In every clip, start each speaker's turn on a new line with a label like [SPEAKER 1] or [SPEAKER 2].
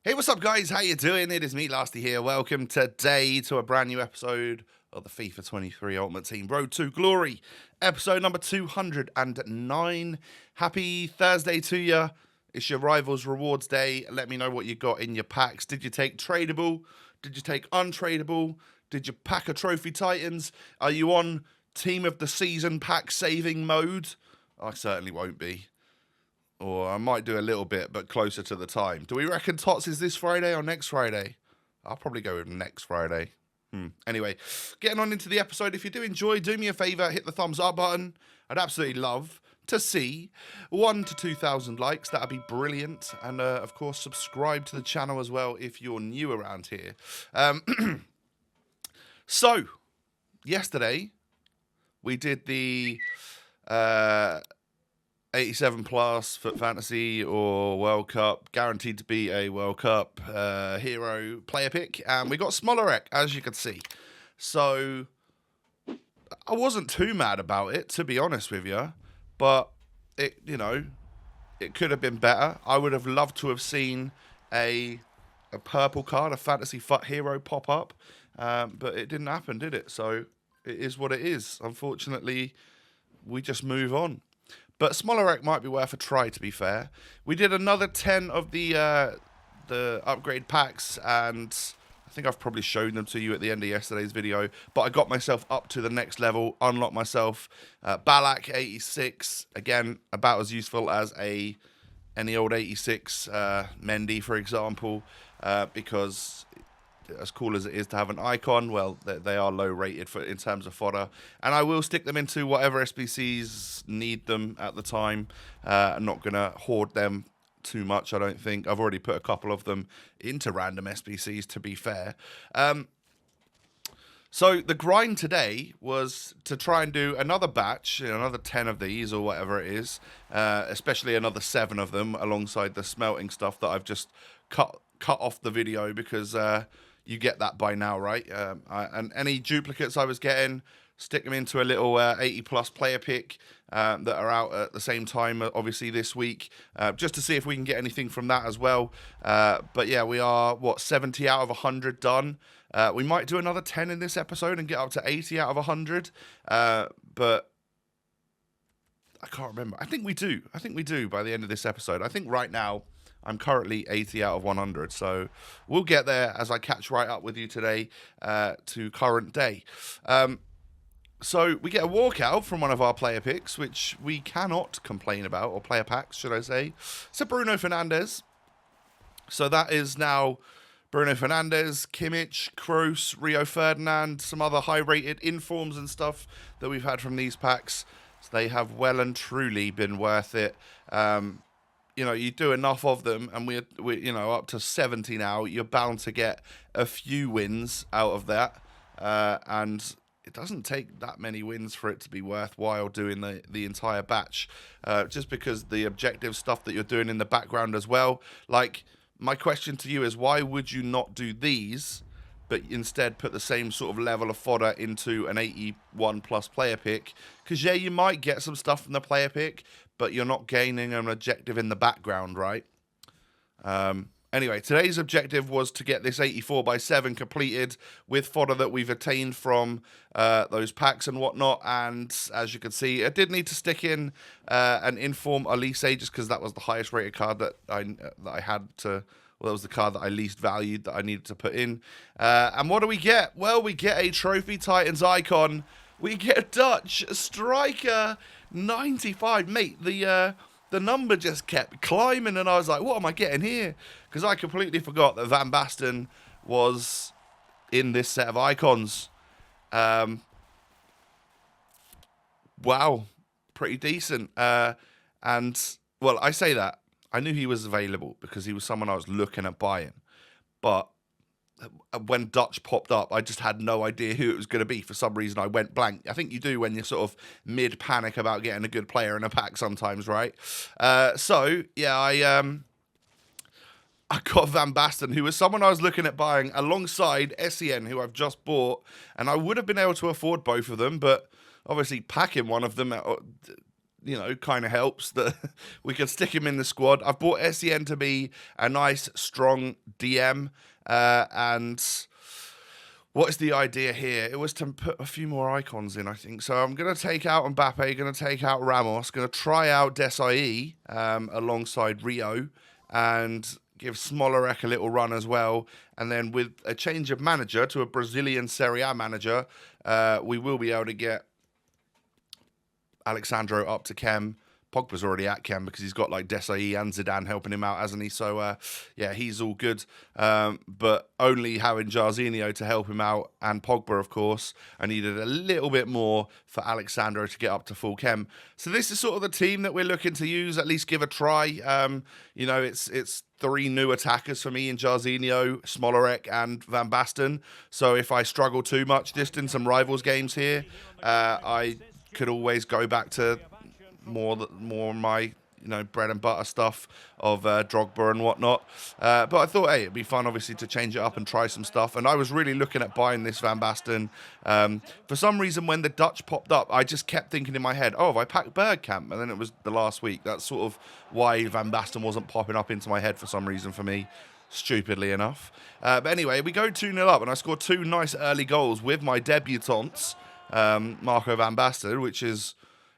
[SPEAKER 1] Hey, what's up, guys? How you doing? It is me, Lasty here. Welcome today to a brand new episode of the FIFA 23 Ultimate Team Road to Glory, episode number 209. Happy Thursday to you. It's your Rivals Rewards Day. Let me know what you got in your packs. Did you take tradable? Did you take untradeable? Did you pack a Trophy Titans? Are you on Team of the Season pack saving mode? I certainly won't be. Or I might do a little bit, but closer to the time. Do we reckon Tots is this Friday or next Friday? I'll probably go with next Friday. Anyway, getting on into the episode. If you do enjoy, do me a favour, hit the thumbs up button. I'd absolutely love to see 1,000 to 2,000 likes. That'd be brilliant. And, of course, subscribe to the channel as well if you're new around here. So, yesterday, we did the 87 plus Foot Fantasy or World Cup, guaranteed to be a World Cup hero player pick, and we got Smolarek, as you can see. So I wasn't too mad about it, to be honest with you, but it could have been better. I would have loved to have seen a purple card, a Fantasy Foot hero pop up, but it didn't happen, did it? So it is what it is. Unfortunately, we just move on. But Smolarek might be worth a try, to be fair. We did another 10 of the upgrade packs, and I think I've probably shown them to you at the end of yesterday's video. But I got myself up to the next level, unlocked myself Balak 86. Again, about as useful as any old 86 Mendy, for example, because as cool as it is to have an icon, well, they are low rated in terms of fodder, and I will stick them into whatever SBCs need them at the time. I'm not gonna hoard them too much, I don't think. I've already put a couple of them into random SBCs, to be fair. So the grind today was to try and do another batch, another 10 of these or whatever it is, especially another 7 of them alongside the smelting stuff that I've just cut off the video because you get that by now, right? And any duplicates I was getting, stick them into a little 80 plus player pick that are out at the same time, obviously this week, just to see if we can get anything from that as well. But yeah, we are 70 out of 100 done. We might do another 10 in this episode and get up to 80 out of 100, but I can't remember. I think we do by the end of this episode. I think right now I'm currently 80 out of 100, so we'll get there as I catch right up with you today to current day. So we get a walkout from one of our player picks, which we cannot complain about, or player packs, should I say. It's a Bruno Fernandes. So that is now Bruno Fernandes, Kimmich, Kroos, Rio Ferdinand, some other high-rated informs and stuff that we've had from these packs. So they have well and truly been worth it. You do enough of them, and we're up to 70 now. You're bound to get a few wins out of that, and it doesn't take that many wins for it to be worthwhile doing the entire batch, just because the objective stuff that you're doing in the background as well. Like, my question to you is, why would you not do these, but instead put the same sort of level of fodder into an 81 plus player pick? Because yeah, you might get some stuff from the player pick, but you're not gaining an objective in the background, right? Anyway, today's objective was to get this 84x7 completed with fodder that we've attained from those packs and whatnot. And as you can see, I did need to stick in an Inform Elise just because that was the highest rated card that I had to. Well, that was the card that I least valued that I needed to put in. And what do we get? Well, we get a Trophy Titans icon. We get a Dutch striker 95. Mate, the number just kept climbing, and I was like, what am I getting here? Because I completely forgot that Van Basten was in this set of icons. Wow, pretty decent. And, well, I say that. I knew he was available because he was someone I was looking at buying. But when Dutch popped up, I just had no idea who it was going to be. For some reason, I went blank. I think you do when you're sort of mid-panic about getting a good player in a pack sometimes, right? So, yeah, I got Van Basten, who was someone I was looking at buying alongside Essien, who I've just bought. And I would have been able to afford both of them, but obviously packing one of them you know, kind of helps that we can stick him in the squad. I've bought Essien to be a nice, strong DM, and what is the idea here? It was to put a few more icons in, I think. So I'm going to take out Mbappe, going to take out Ramos, going to try out Desai alongside Rio, and give Smolarek a little run as well. And then with a change of manager to a Brazilian Serie A manager, we will be able to get Alexandro up to Chem. Pogba's already at Chem because he's got like Desai and Zidane helping him out, hasn't he? So, yeah, he's all good. But only having Jarzinho to help him out and Pogba, of course. I needed a little bit more for Alexandro to get up to full Chem. So this is sort of the team that we're looking to use, at least give a try. You know, it's 3 new attackers for me in Jarzinho, Smolarek, and Van Basten. So if I struggle too much just in some rivals games here, I could always go back to more my, you know, bread and butter stuff of Drogba and whatnot. But I thought, hey, it'd be fun, obviously, to change it up and try some stuff. And I was really looking at buying this Van Basten. For some reason, when the Dutch popped up, I just kept thinking in my head, oh, have I packed Bergkamp? And then it was the last week. That's sort of why Van Basten wasn't popping up into my head for some reason for me, stupidly enough. But anyway, we go 2-0 up, and I scored 2 nice early goals with my debutants, Marco Van Basten, which is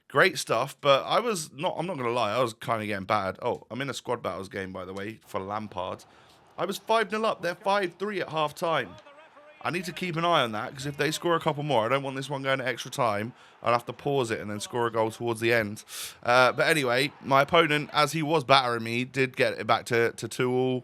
[SPEAKER 1] great stuff. But I'm not going to lie, I was kind of getting battered. Oh, I'm in a squad battles game, by the way, for Lampard. I was 5-0 up. They're 5-3 at half time. I need to keep an eye on that, because if they score a couple more, I don't want this one going to extra time. I'll have to pause it and then score a goal towards the end. But anyway, my opponent, as he was battering me, did get it back to 2-2.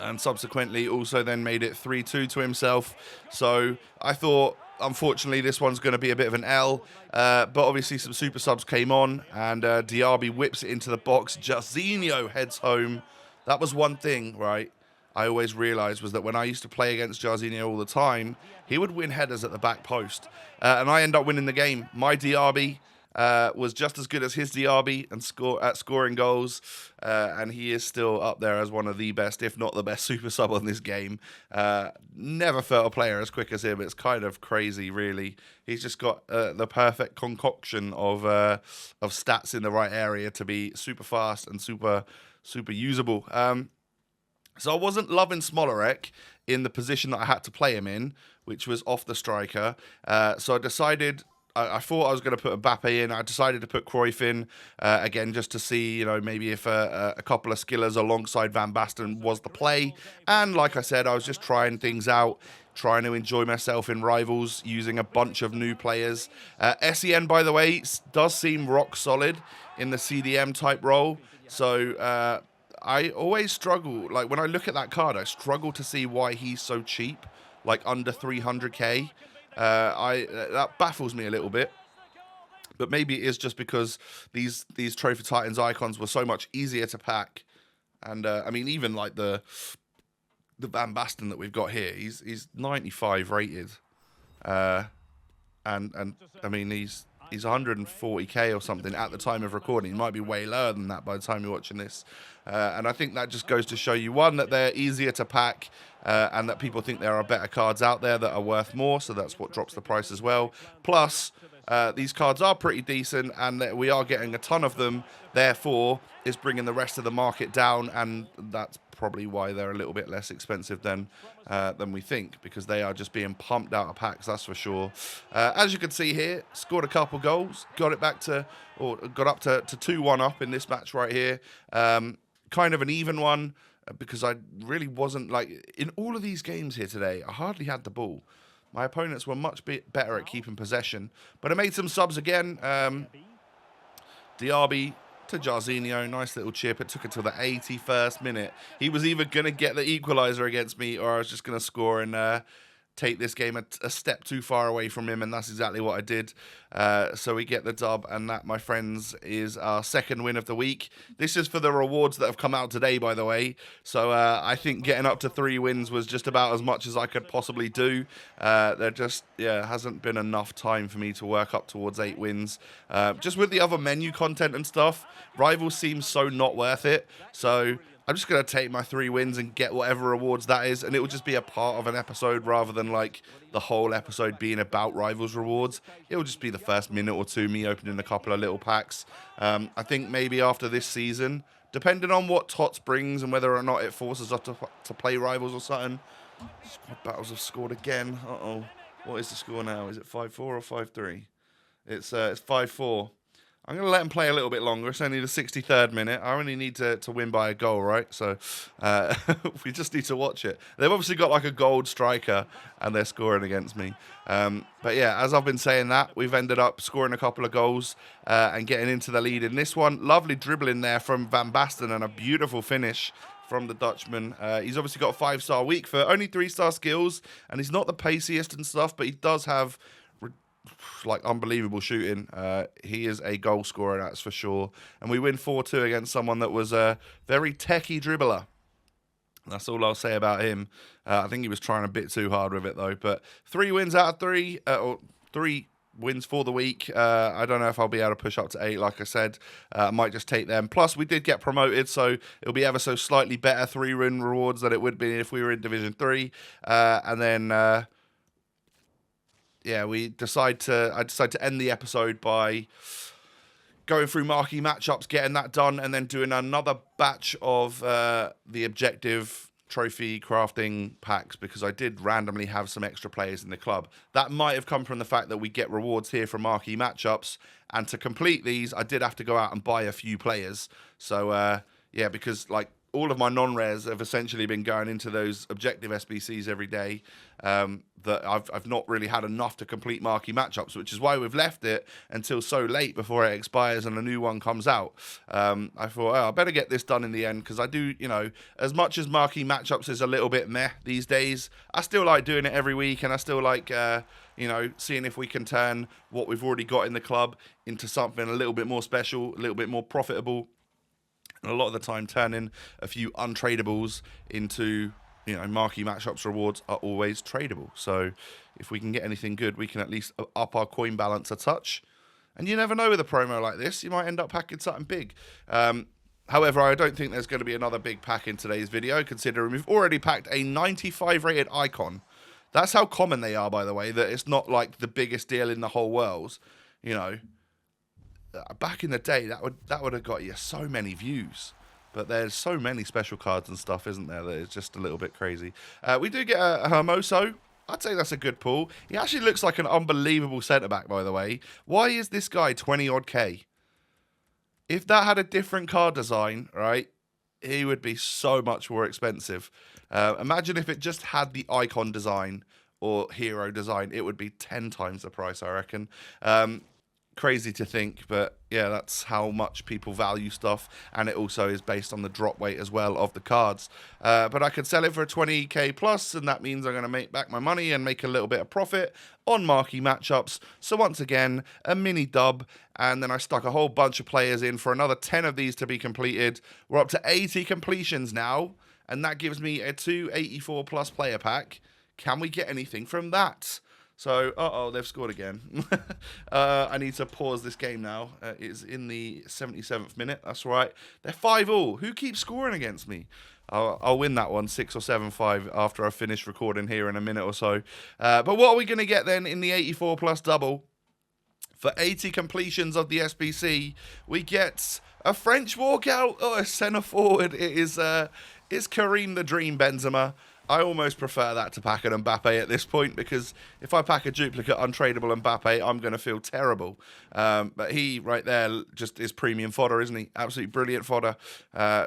[SPEAKER 1] And subsequently also then made it 3-2 to himself. So I thought, unfortunately, this one's going to be a bit of an L. But obviously some super subs came on, and Diaby whips it into the box. Jarzinho heads home. That was one thing, right, I always realised, was that when I used to play against Jarzinho all the time, he would win headers at the back post. And I end up winning the game. My Diaby was just as good as his Diaby and scoring goals, and he is still up there as one of the best, if not the best, super sub on this game. Never felt a player as quick as him. It's kind of crazy, really. He's just got the perfect concoction of stats in the right area to be super fast and super usable. So I wasn't loving Smolarek in the position that I had to play him in, which was off the striker. So I decided, I thought I was going to put Mbappe in. I decided to put Cruyff in, again, just to see, you know, maybe if a couple of skillers alongside Van Basten was the play. And like I said, I was just trying things out, trying to enjoy myself in rivals, using a bunch of new players. Essien, by the way, does seem rock solid in the CDM type role. So I always struggle, like when I look at that card, I struggle to see why he's so cheap, like under 300k. That baffles me a little bit, but maybe it is just because these Trophy Titans icons were so much easier to pack. And I mean, even like the Van Basten that we've got here, he's 95 rated, and I mean he's 140k or something at the time of recording. He might be way lower than that by the time you're watching this. And I think that just goes to show you, one, that they're easier to pack, and that people think there are better cards out there that are worth more, so that's what drops the price as well. Plus, these cards are pretty decent, and that we are getting a ton of them, therefore, is bringing the rest of the market down, and that's probably why they're a little bit less expensive than we think, because they are just being pumped out of packs, that's for sure. As you can see here, scored a couple goals, got up to 2-1 up in this match right here. Kind of an even one, because I really wasn't, like, in all of these games here today, I hardly had the ball. My opponents were much better at keeping possession, but I made some subs again. Diaby to Jarzinho, nice little chip. It took until the 81st minute. He was either going to get the equaliser against me, or I was just going to score and take this game a step too far away from him, and that's exactly what I did. So we get the dub, and that, my friends, is our second win of the week. This is for the rewards that have come out today, by the way. So I think getting up to 3 wins was just about as much as I could possibly do. There just, hasn't been enough time for me to work up towards 8 wins. Just with the other menu content and stuff, Rivals seems so not worth it. So I'm just going to take my 3 wins and get whatever rewards that is, and it will just be a part of an episode rather than like the whole episode being about Rivals rewards. It will just be the first minute or two, me opening a couple of little packs. I think maybe after this season, depending on what TOTS brings and whether or not it forces us to play Rivals or something. Squad battles have scored again. Uh-oh. What is the score now? Is it 5-4 or 5-3? It's 5-4. I'm going to let him play a little bit longer. It's only the 63rd minute. I only need to win by a goal, right? So we just need to watch it. They've obviously got like a gold striker, and they're scoring against me. But yeah, as I've been saying that, we've ended up scoring a couple of goals and getting into the lead in this one. Lovely dribbling there from Van Basten and a beautiful finish from the Dutchman. He's obviously got a 5-star week for only 3-star skills, and he's not the paciest and stuff, but he does have like unbelievable shooting. He is a goal scorer, that's for sure. And we win 4-2 against someone that was a very techie dribbler. That's all I'll say about him. I think he was trying a bit too hard with it though. But 3 wins out of 3, or 3 wins for the week. I don't know if I'll be able to push up to 8, like I said. I might just take them. Plus, we did get promoted, so it'll be ever so slightly better 3-win rewards than it would be if we were in Division 3. And then yeah, I decide to end the episode by going through marquee matchups, getting that done, and then doing another batch of the objective trophy crafting packs, because I did randomly have some extra players in the club. That might have come from the fact that we get rewards here from marquee matchups, and to complete these, I did have to go out and buy a few players. So yeah, because like all of my non-rares have essentially been going into those objective SBCs every day. That I've not really had enough to complete marquee matchups, which is why we've left it until so late before it expires and a new one comes out. I thought, oh, I better get this done in the end, because I do, you know, as much as marquee matchups is a little bit meh these days, I still like doing it every week, and I still like, you know, seeing if we can turn what we've already got in the club into something a little bit more special, a little bit more profitable. And a lot of the time, turning a few untradables into, you know, marquee matchups rewards are always tradable. So if we can get anything good, we can at least up our coin balance a touch. And you never know with a promo like this, you might end up packing something big. However, I don't think there's going to be another big pack in today's video, considering we've already packed a 95 rated icon. That's how common they are, by the way, that it's not like the biggest deal in the whole world, you know. Back in the day, that would have got you so many views. But there's so many special cards and stuff, isn't there, that it's just a little bit crazy. We do get a Hermoso. I'd say that's a good pull. He actually looks like an unbelievable centre-back, by the way. Why is this guy 20-odd K? If that had a different card design, right, he would be so much more expensive. Imagine if it just had the icon design or hero design. It would be 10 times the price, I reckon. Crazy to think, but yeah, that's how much people value stuff, and it also is based on the drop weight as well of the cards. But I could sell it for 20k plus, and that means I'm going to make back my money and make a little bit of profit on marquee matchups. So once again, a mini dub, and then I stuck a whole bunch of players in for another 10 of these to be completed. We're up to 80 completions now, and that gives me a 284 plus player pack. Can we get anything from that? So, uh-oh, they've scored again. I need to pause this game now. It's in the 77th minute. That's right. They're 5-all. Who keeps scoring against me? I'll win that one, 6 or 7-5, after I finish recording here in a minute or so. But what are we going to get then in the 84 plus double? For 80 completions of the SBC, we get a French walkout. Oh, a centre forward. It's Karim the Dream Benzema. I almost prefer that to pack an Mbappe at this point, because if I pack a duplicate untradeable Mbappe, I'm going to feel terrible. But he right there just is premium fodder, isn't he? Absolutely brilliant fodder.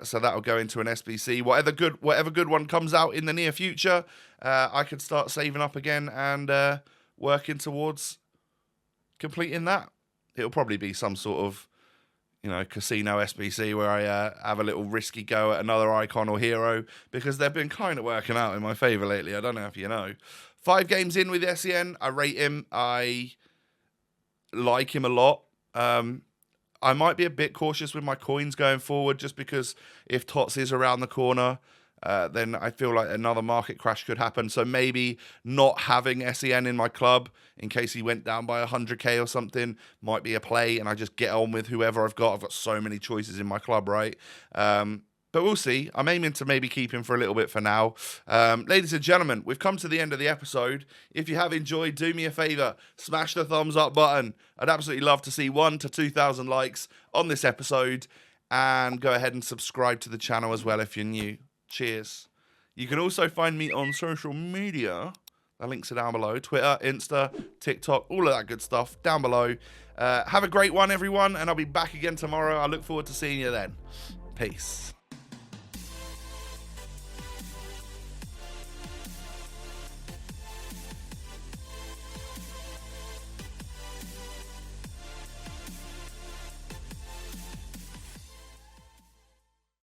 [SPEAKER 1] So that'll go into an SBC. Whatever good one comes out in the near future, I could start saving up again and working towards completing that. It'll probably be some sort of, you know, casino SBC where I have a little risky go at another icon or hero, because they've been kind of working out in my favour lately. I don't know if you know. 5 games in with essien. I rate him. I like him a lot. I might be a bit cautious with my coins going forward, just because if TOTS is around the corner, then I feel like another market crash could happen. So maybe not having essien in my club in case he went down by 100k or something might be a play, and I just get on with whoever I've got. I've got so many choices in my club, right? But we'll see. I'm aiming to maybe keep him for a little bit for now. Ladies and gentlemen, we've come to the end of the episode. If you have enjoyed, do me a favor, smash the thumbs up button. I'd absolutely love to see 1,000 to 2,000 likes on this episode. And go ahead and subscribe to the channel as well if you're new. Cheers. You can also find me on social media. The links are down below. Twitter, Insta, TikTok, all of that good stuff down below. Have a great one, everyone. And I'll be back again tomorrow. I look forward to seeing you then. Peace.